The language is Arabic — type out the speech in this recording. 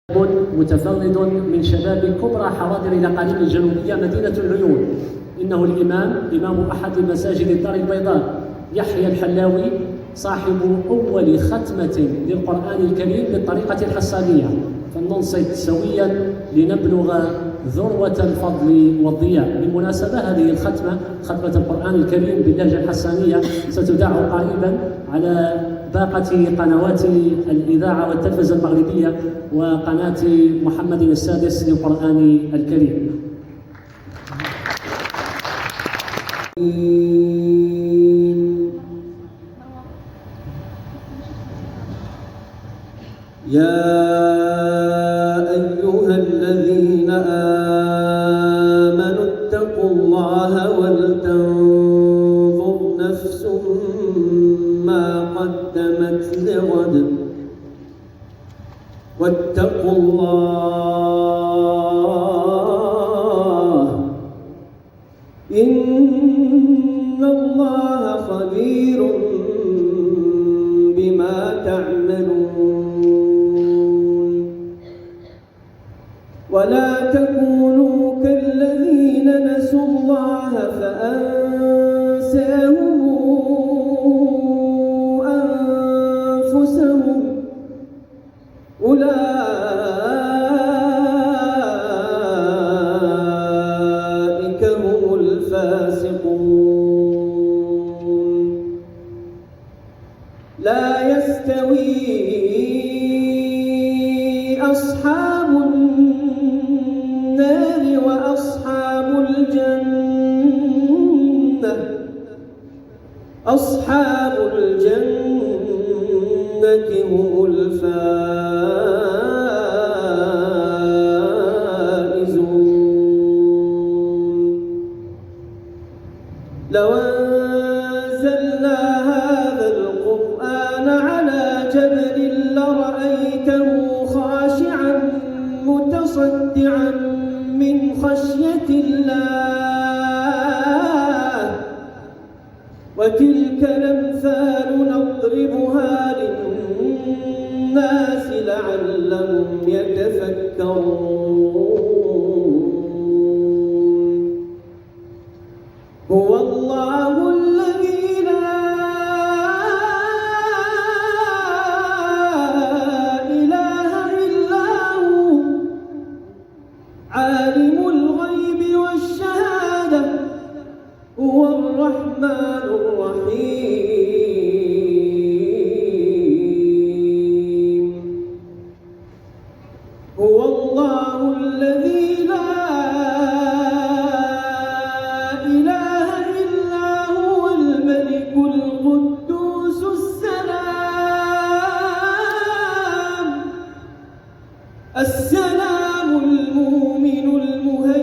متفرد من شباب كبرى حواضر الأقاليم الجنوبية مدينة العيون. إنه إمام أحد مساجد الدار البيضاء يحيى الحلاوي، صاحب أول ختمة للقرآن الكريم بالطريقة الحسانية. فلننصت سويا لنبلغ ذروة الفضل والضياء. بالمناسبة هذه الختمة، ختمة القرآن الكريم باللهجة الحسانية، ستذاع قريبا على باقة قنوات الإذاعة والتلفزة المغربية وقناة محمد السادس للقرآن الكريم. يا أيها الذين آمنوا اتقوا الله ولتنظر نفس ما قدمت لغد واتقوا الله إن الله خبير بما تعملون. ولا تكونوا كالذين نسوا الله فأنساهم أنفسهم أولئك هم الفاسقون. لا يستوي أصحاب النار وأصحاب الجنة. أصحاب الجنة هم الفائزون. لو أنزلنا هذا القرآن على جبل لرأيته خاشعا متصدعا من خشية الله. وتلك الأمثال نضربها للناس لعلهم يتفكرون. هو الله الذي لا إله إلا هو عالم الغيب والشهادة هو الرحمن الرحيم. هو الله الذي لا إله إلا هو الملك القدوس السلام المؤمن المهيمن